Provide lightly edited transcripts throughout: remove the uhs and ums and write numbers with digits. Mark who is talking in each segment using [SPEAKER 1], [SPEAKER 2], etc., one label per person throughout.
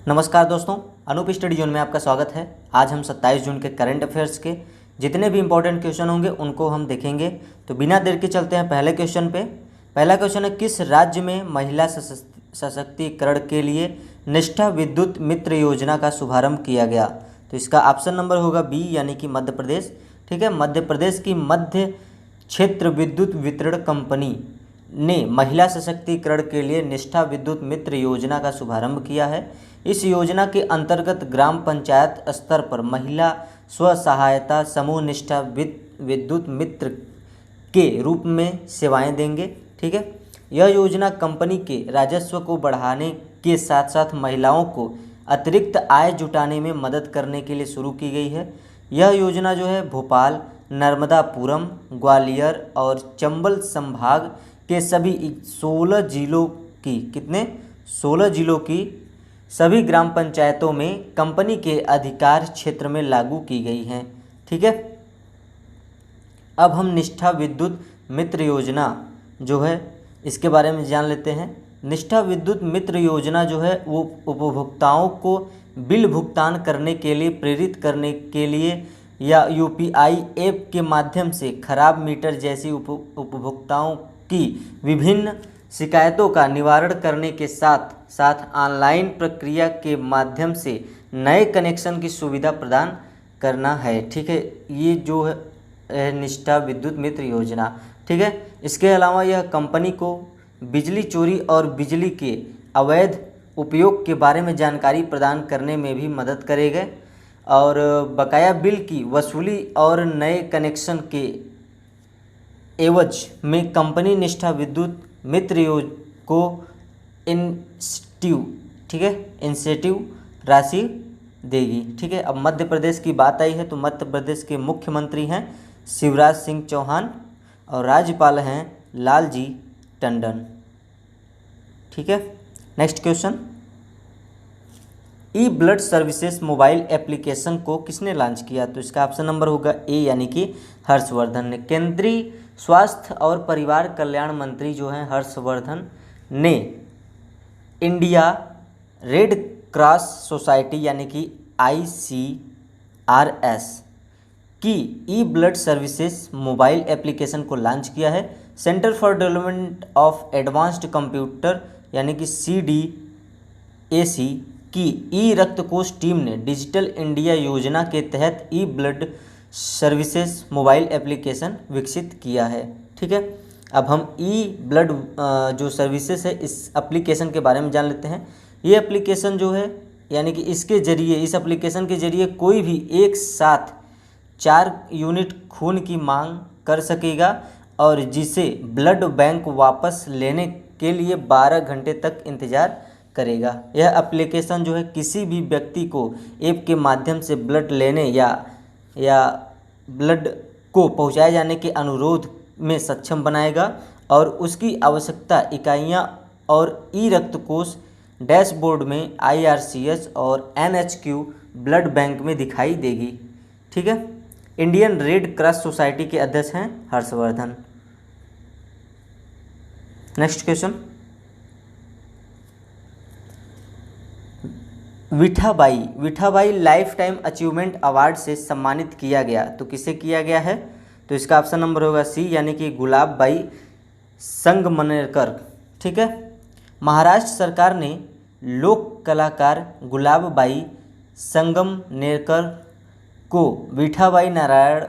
[SPEAKER 1] नमस्कार दोस्तों, Anoop study zone में आपका स्वागत है। आज हम 27 जून के करंट अफेयर्स के जितने भी इंपॉर्टेंट क्वेश्चन होंगे उनको हम देखेंगे। तो बिना देर के चलते हैं पहले क्वेश्चन पे। पहला क्वेश्चन है, किस राज्य में महिला सशक्तिकरण के लिए निष्ठा विद्युत मित्र योजना का शुभारंभ किया गया? तो इसका ऑप्शन नंबर होगा बी, यानी कि मध्य प्रदेश। ठीक है, मध्य प्रदेश की मध्य क्षेत्र विद्युत वितरण कंपनी ने महिला सशक्तिकरण के लिए निष्ठा विद्युत मित्र योजना का शुभारंभ किया है। इस योजना के अंतर्गत ग्राम पंचायत स्तर पर महिला स्व सहायता समूह निष्ठा विद्युत मित्र के रूप में सेवाएं देंगे। ठीक है, यह योजना कंपनी के राजस्व को बढ़ाने के साथ साथ महिलाओं को अतिरिक्त आय जुटाने में मदद करने के लिए शुरू की गई है। यह योजना जो है भोपाल, नर्मदापुरम, ग्वालियर और चंबल संभाग के सभी 16 जिलों की 16 जिलों की सभी ग्राम पंचायतों में कंपनी के अधिकार क्षेत्र में लागू की गई हैं। ठीक है, अब हम निष्ठा विद्युत मित्र योजना जो है इसके बारे में जान लेते हैं। निष्ठा विद्युत मित्र योजना जो है वो उपभोक्ताओं को बिल भुगतान करने के लिए प्रेरित करने के लिए या यूपीआई ऐप के माध्यम से खराब मीटर जैसी उपभोक्ताओं की विभिन्न शिकायतों का निवारण करने के साथ साथ ऑनलाइन प्रक्रिया के माध्यम से नए कनेक्शन की सुविधा प्रदान करना है। ठीक है, ये जो है निष्ठा विद्युत मित्र योजना। ठीक है, इसके अलावा यह कंपनी को बिजली चोरी और बिजली के अवैध उपयोग के बारे में जानकारी प्रदान करने में भी मदद करेगा और बकाया बिल की वसूली और नए कनेक्शन के एवज में कंपनी निष्ठा विद्युत मित्र को इंसेंटिव राशि देगी। ठीक है, अब मध्य प्रदेश की बात आई है तो मध्य प्रदेश के मुख्यमंत्री हैं शिवराज सिंह चौहान और राज्यपाल हैं लालजी टंडन। ठीक है, नेक्स्ट क्वेश्चन, ई ब्लड सर्विसेज मोबाइल एप्लीकेशन को किसने लॉन्च किया? तो इसका ऑप्शन नंबर होगा ए, यानी कि हर्षवर्धन ने। केंद्रीय स्वास्थ्य और परिवार कल्याण मंत्री जो हैं हर्षवर्धन ने इंडिया रेड क्रॉस सोसाइटी यानी कि ICRS की ई ब्लड सर्विसेज मोबाइल एप्लीकेशन को लॉन्च किया है। Centre for development of advanced computer यानी कि CDAC की ई रक्तकोष टीम ने डिजिटल इंडिया योजना के तहत ई ब्लड सर्विसेज मोबाइल एप्लीकेशन विकसित किया है। ठीक है, अब हम ई ब्लड जो सर्विसेज है इस एप्लीकेशन के बारे में जान लेते हैं। ये एप्लीकेशन जो है यानी कि इस एप्लीकेशन के जरिए कोई भी एक साथ 4 यूनिट खून की मांग कर सकेगा और जिसे ब्लड बैंक वापस लेने के लिए 12 घंटे तक इंतज़ार करेगा। यह एप्लीकेशन जो है किसी भी व्यक्ति को ऐप के माध्यम से ब्लड लेने या ब्लड को पहुंचाए जाने के अनुरोध में सक्षम बनाएगा और उसकी आवश्यकता इकाइयां और ई रक्तकोष डैशबोर्ड में IRCS और NHQ ब्लड बैंक में दिखाई देगी। ठीक है, इंडियन रेड क्रॉस सोसाइटी के अध्यक्ष हैं Harshvardhan. Next question, Vithabai life time achievement award से सम्मानित किया गया। तो किसे किया गया है? तो इसका ऑप्शन नंबर होगा सी, यानी कि गुलाबबाई संगमनेरकर। ठीक है, महाराष्ट्र सरकार ने लोक कलाकार गुलाबबाई संगमनेरकर को Vithabai Narayan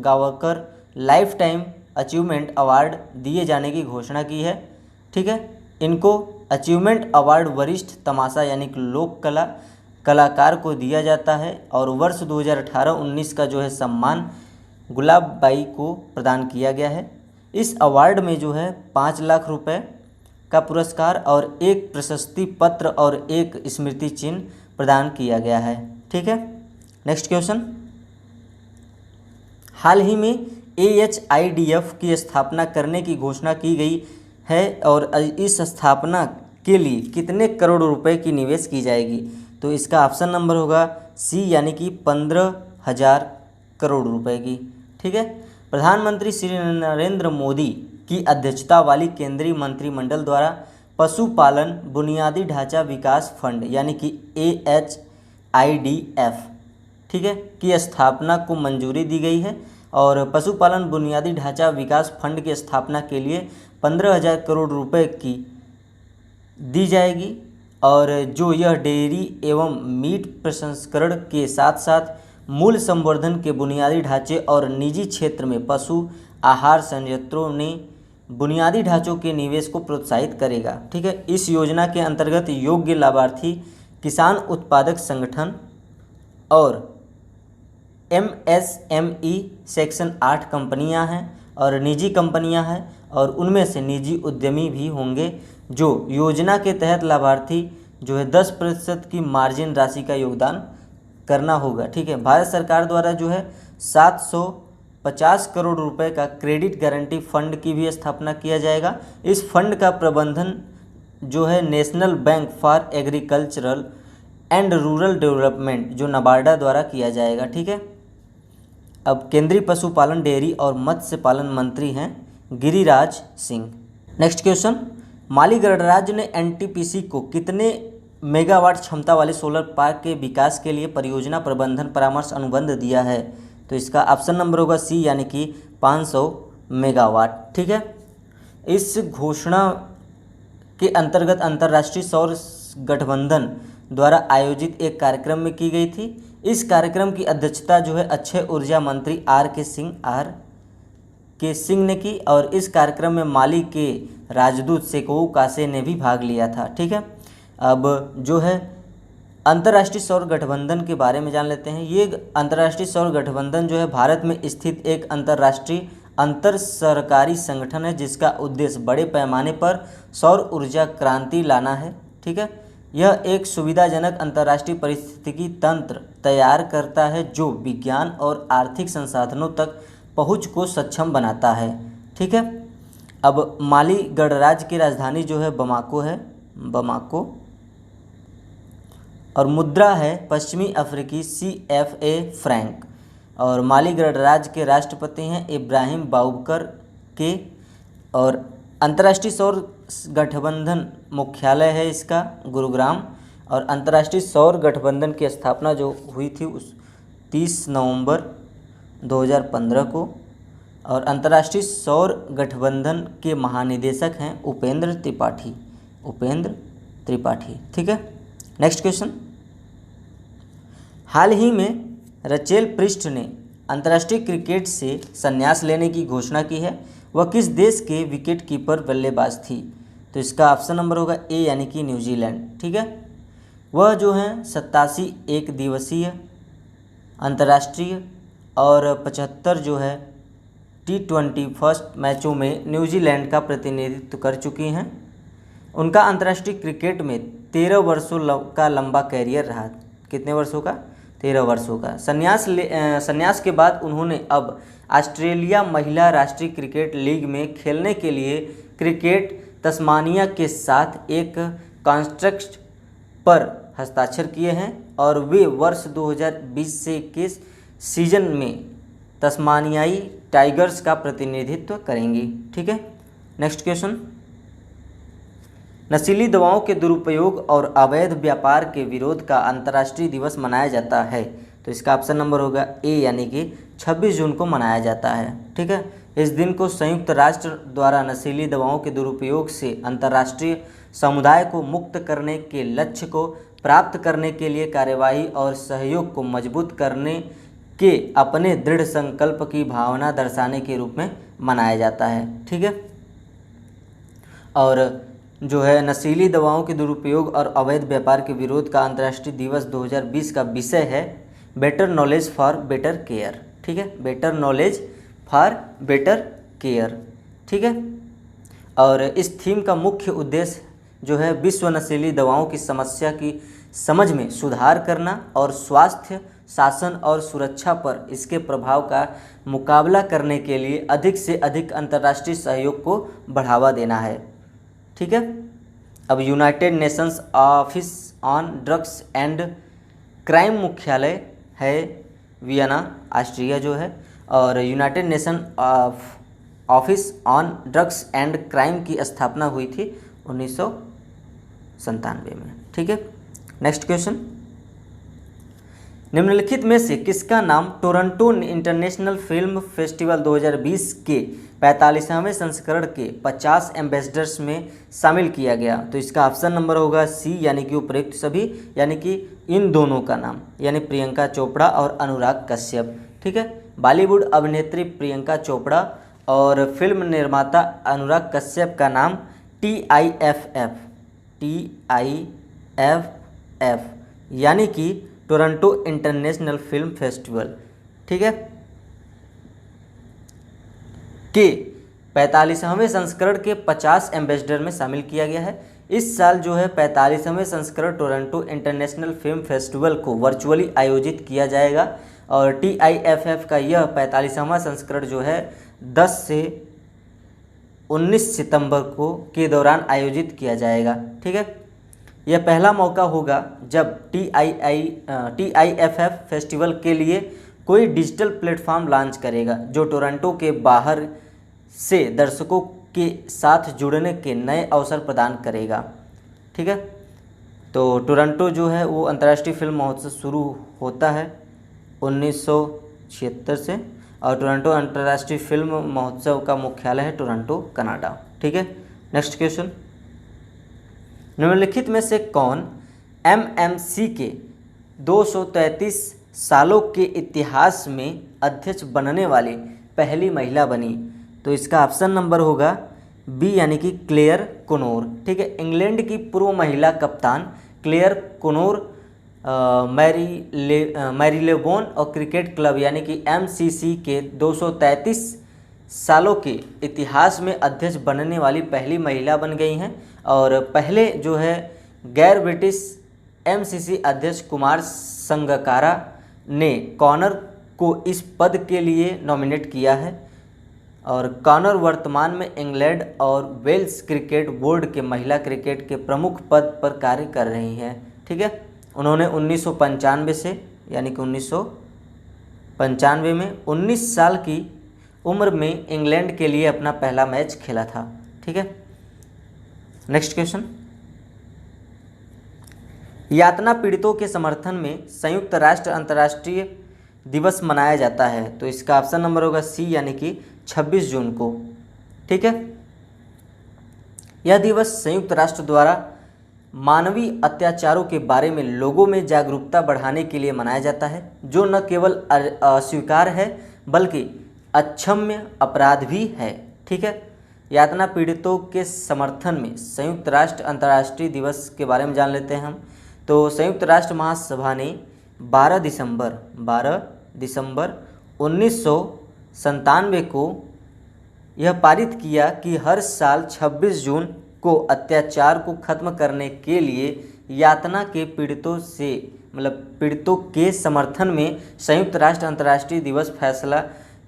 [SPEAKER 1] Gavkar life time achievement award दिए जाने की घोषणा की है। ठीक है, इनको अचीवमेंट अवार्ड वरिष्ठ तमाशा यानी कि लोक कलाकार को दिया जाता है और वर्ष 2018-19 का जो है सम्मान गुलाबबाई को प्रदान किया गया है। इस अवार्ड में जो है 5 लाख रुपए का पुरस्कार और एक प्रशस्ति पत्र और एक स्मृति चिन्ह प्रदान किया गया है। ठीक है, नेक्स्ट क्वेश्चन, हाल ही में AHIDF की स्थापना करने की घोषणा की गई है और इस स्थापना के लिए कितने करोड़ रुपए की निवेश की जाएगी? तो इसका ऑप्शन नंबर होगा सी, यानी कि 15,000 करोड़ रुपए की। ठीक है, प्रधानमंत्री श्री नरेंद्र मोदी की अध्यक्षता वाली केंद्रीय मंत्रिमंडल द्वारा पशुपालन बुनियादी ढांचा विकास फंड यानी कि AHIDF, ठीक है, की स्थापना को मंजूरी दी गई है। और पशुपालन बुनियादी ढांचा विकास फंड की स्थापना के लिए 15,000 करोड़ रुपए की दी जाएगी। और जो यह डेयरी एवं मीट प्रसंस्करण के साथ साथ मूल्य संवर्धन के बुनियादी ढांचे और निजी क्षेत्र में पशु आहार संयंत्रों ने बुनियादी ढांचों के निवेश को प्रोत्साहित करेगा, ठीक है। इस योजना के अंतर्गत योग्य लाभार्थी किसान उत्पादक संगठन और MSME सेक्शन 8 कंपनियां हैं और निजी कंपनियां हैं, और उनमें से निजी उद्यमी भी होंगे। जो योजना के तहत लाभार्थी जो है 10% की मार्जिन राशि का योगदान करना होगा, ठीक है। भारत सरकार द्वारा जो है 750 करोड़ रुपए का क्रेडिट गारंटी फंड की भी स्थापना किया जाएगा। इस फंड का प्रबंधन जो है national bank for agricultural and rural development जो नाबार्डा द्वारा किया जाएगा, ठीक है। अब केंद्रीय पशुपालन डेयरी और मत्स्य पालन मंत्री हैं गिरिराज सिंह। नेक्स्ट क्वेश्चन, माली गणराज्य ने NTPC को कितने मेगावाट क्षमता वाले सोलर पार्क के विकास के लिए परियोजना प्रबंधन परामर्श अनुबंध दिया है? तो इसका ऑप्शन नंबर होगा सी यानी कि 500 मेगावाट, ठीक है। इस घोषणा के अंतर्गत अंतर्राष्ट्रीय सौर गठबंधन द्वारा आयोजित एक कार्यक्रम में की गई थी। इस कार्यक्रम की अध्यक्षता जो है अक्षय ऊर्जा मंत्री आर के सिंह ने की, और इस कार्यक्रम में माली के राजदूत सेकोऊ कासे ने भी भाग लिया था, ठीक है। अब जो है अंतर्राष्ट्रीय सौर गठबंधन के बारे में जान लेते हैं। ये अंतर्राष्ट्रीय सौर गठबंधन जो है भारत में स्थित एक अंतर्राष्ट्रीय अंतर सरकारी संगठन है जिसका उद्देश्य बड़े पैमाने पर सौर ऊर्जा क्रांति लाना है, ठीक है। यह एक सुविधाजनक अंतर्राष्ट्रीय पारिस्थितिकी तंत्र तैयार करता है जो विज्ञान और आर्थिक संसाधनों तक पहुंच को सक्षम बनाता है, ठीक है। अब माली गणराज्य की राजधानी जो है बमाको, और मुद्रा है पश्चिमी अफ्रीकी CFA फ्रैंक, और माली गणराज्य के राष्ट्रपति हैं इब्राहिम बाउबकर के, और अंतर्राष्ट्रीय सौर गठबंधन मुख्यालय है इसका गुरुग्राम, और अंतर्राष्ट्रीय सौर गठबंधन की स्थापना जो हुई थी उस 30 नवंबर 2015 को, और अंतर्राष्ट्रीय सौर गठबंधन के महानिदेशक हैं उपेंद्र त्रिपाठी, ठीक है। नेक्स्ट क्वेश्चन, हाल ही में रचेल पृष्ठ ने अंतर्राष्ट्रीय क्रिकेट से संन्यास लेने की घोषणा की है। वह किस देश के विकेट कीपर बल्लेबाज थी? तो इसका ऑप्शन नंबर होगा ए यानी कि न्यूजीलैंड, ठीक है। वह जो है 87 एक दिवसीय अंतर्राष्ट्रीय और 75 जो है T20 फर्स्ट मैचों में न्यूजीलैंड का प्रतिनिधित्व कर चुकी हैं। उनका अंतर्राष्ट्रीय क्रिकेट में 13 वर्षों का लंबा कैरियर रहा। कितने वर्षों का? 13 वर्षों का। संन्यास के बाद उन्होंने अब ऑस्ट्रेलिया महिला राष्ट्रीय क्रिकेट लीग में खेलने के लिए क्रिकेट तस्मानिया के साथ एक कॉन्ट्रैक्ट पर हस्ताक्षर किए हैं, और वे वर्ष 2020 से 21 सीजन में तस्मानियाई टाइगर्स का प्रतिनिधित्व करेंगी, ठीक है। नेक्स्ट क्वेश्चन, नशीली दवाओं के दुरुपयोग और अवैध व्यापार के विरोध का अंतर्राष्ट्रीय दिवस मनाया जाता है। तो इसका ऑप्शन नंबर होगा ए यानी कि 26 जून को मनाया जाता है, ठीक है। इस दिन को संयुक्त राष्ट्र द्वारा नशीली दवाओं के दुरुपयोग से अंतर्राष्ट्रीय समुदाय को मुक्त करने के लक्ष्य को प्राप्त करने के लिए कार्यवाही और सहयोग को मजबूत करने के अपने दृढ़ संकल्प की भावना दर्शाने के रूप में मनाया जाता है, ठीक है। और जो है नशीली दवाओं के दुरुपयोग और अवैध व्यापार के विरोध का अंतर्राष्ट्रीय दिवस 2020 का विषय है better knowledge for better care, ठीक है। Better knowledge for better care, ठीक है। और इस थीम का मुख्य उद्देश्य जो है विश्व नशीली दवाओं की समस्या की समझ में सुधार करना और स्वास्थ्य शासन और सुरक्षा पर इसके प्रभाव का मुकाबला करने के लिए अधिक से अधिक अंतर्राष्ट्रीय सहयोग को बढ़ावा देना है, ठीक है। अब United Nations office on drugs and crime मुख्यालय है वियना ऑस्ट्रिया जो है, और United nation office on drugs and crime की स्थापना हुई थी 1997 में। ठीक है, नेक्स्ट क्वेश्चन, निम्नलिखित में से किसका नाम टोरंटो इंटरनेशनल फिल्म फेस्टिवल 2020 के 45वें संस्करण के 50 एम्बेसडर्स में शामिल किया गया? तो इसका ऑप्शन नंबर होगा सी, यानी कि उपयुक्त सभी, यानी कि इन दोनों का नाम, यानी प्रियंका चोपड़ा और अनुराग कश्यप। ठीक है, बॉलीवुड अभिनेत्री प्रियंका चोपड़ा और फिल्म निर्माता अनुराग कश्यप का नाम TIFF यानी कि टोरंटो इंटरनेशनल फिल्म फेस्टिवल, ठीक है, के 45वें संस्करण के 50 एम्बेसडर में शामिल किया गया है। इस साल जो है 45वें संस्करण टोरंटो इंटरनेशनल फिल्म फेस्टिवल को वर्चुअली आयोजित किया जाएगा और TIFF का यह 45वां संस्करण जो है 10 से 19 सितंबर को के दौरान आयोजित किया जाएगा। ठीक है, यह पहला मौका होगा जब TIFF फेस्टिवल के लिए कोई डिजिटल प्लेटफॉर्म लॉन्च करेगा जो टोरंटो के बाहर से दर्शकों के साथ जुड़ने के नए अवसर प्रदान करेगा। ठीक है, तो टोरंटो जो है वो अंतर्राष्ट्रीय फिल्म महोत्सव शुरू होता है 1976 से और टोरंटो अंतर्राष्ट्रीय फिल्म महोत्सव का मुख्यालय है टोरंटो, कनाडा। ठीक है, नेक्स्ट क्वेश्चन, निम्नलिखित में से कौन MMC के 233 सालों के इतिहास में अध्यक्ष बनने वाली पहली महिला बनी? तो इसका ऑप्शन नंबर होगा बी, यानी कि क्लेयर कोनोर। ठीक है, इंग्लैंड की पूर्व महिला कप्तान क्लेयर कोनोर मैरीलेबोन और क्रिकेट क्लब यानी कि MCC के 233 सालों के इतिहास में अध्यक्ष बनने वाली पहली महिला बन गई हैं और पहले जो है गैर ब्रिटिश MCC अध्यक्ष कुमार संगकारा ने कॉनर को इस पद के लिए नॉमिनेट किया है और कॉनर वर्तमान में इंग्लैंड और वेल्स क्रिकेट बोर्ड के महिला क्रिकेट के प्रमुख पद पर कार्य कर रही हैं। ठीक है, उन्होंने 1995 से यानी कि 1995 में 19 साल की उम्र में इंग्लैंड के लिए अपना पहला मैच खेला था। ठीक है, नेक्स्ट क्वेश्चन, यातना पीड़ितों के समर्थन में संयुक्त राष्ट्र अंतर्राष्ट्रीय दिवस मनाया जाता है? तो इसका ऑप्शन नंबर होगा सी, यानी कि 26 जून को। ठीक है, यह दिवस संयुक्त राष्ट्र द्वारा मानवीय अत्याचारों के बारे में लोगों में जागरूकता बढ़ाने के लिए मनाया जाता है, जो न केवल अस्वीकार है बल्कि अक्षम्य अपराध भी है। ठीक है, यातना पीड़ितों के समर्थन में संयुक्त राष्ट्र अंतर्राष्ट्रीय दिवस के बारे में जान लेते हैं हम। तो संयुक्त राष्ट्र महासभा ने 12 दिसंबर 1997 को यह पारित किया कि हर साल 26 जून को अत्याचार को खत्म करने के लिए यातना के पीड़ितों के समर्थन में संयुक्त राष्ट्र अंतर्राष्ट्रीय दिवस फैसला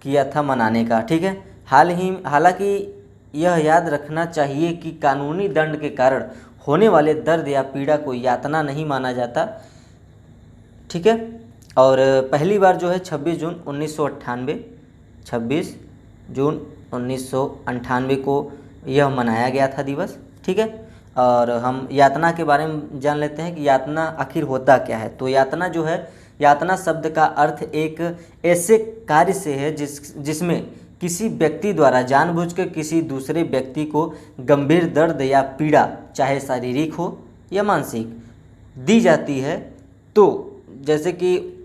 [SPEAKER 1] किया था मनाने का। ठीक है, हालांकि यह याद रखना चाहिए कि कानूनी दंड के कारण होने वाले दर्द या पीड़ा को यातना नहीं माना जाता। ठीक है, और पहली बार जो है 26 जून 1998 को यह मनाया गया था दिवस। ठीक है, और हम यातना के बारे में जान लेते हैं कि यातना आखिर होता क्या है। तो यातना जो है, यातना शब्द का अर्थ एक ऐसे कार्य से है जिसमें किसी व्यक्ति द्वारा जानबूझकर किसी दूसरे व्यक्ति को गंभीर दर्द या पीड़ा, चाहे शारीरिक हो या मानसिक, दी जाती है। तो जैसे कि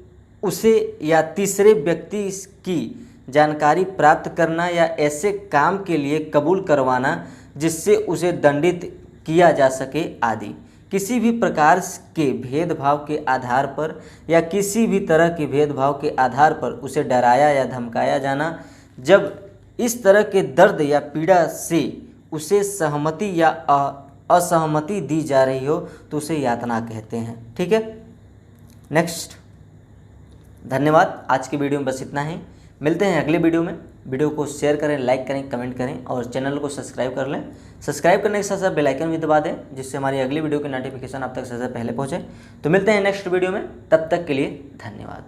[SPEAKER 1] उसे या तीसरे व्यक्ति की जानकारी प्राप्त करना या ऐसे काम के लिए कबूल करवाना जिससे उसे दंडित किया जा सके आदि। किसी भी प्रकार के भेदभाव के आधार पर या किसी भी तरह के भेदभाव के आधार पर उसे डराया या धमकाया जाना। जब इस तरह के दर्द या पीड़ा से उसे सहमति या असहमति दी जा रही हो तो उसे यातना कहते हैं। ठीक है, नेक्स्ट। धन्यवाद, आज की वीडियो में बस इतना ही। मिलते हैं अगले वीडियो में। वीडियो को शेयर करें, लाइक करें, कमेंट करें और चैनल को सब्सक्राइब कर लें। सब्सक्राइब करने के साथ साथ बेल आइकन भी दबा दें जिससे हमारी अगली वीडियो की नोटिफिकेशन आप तक सबसे पहले पहुंचे। तो मिलते हैं नेक्स्ट वीडियो में, तब तक के लिए धन्यवाद।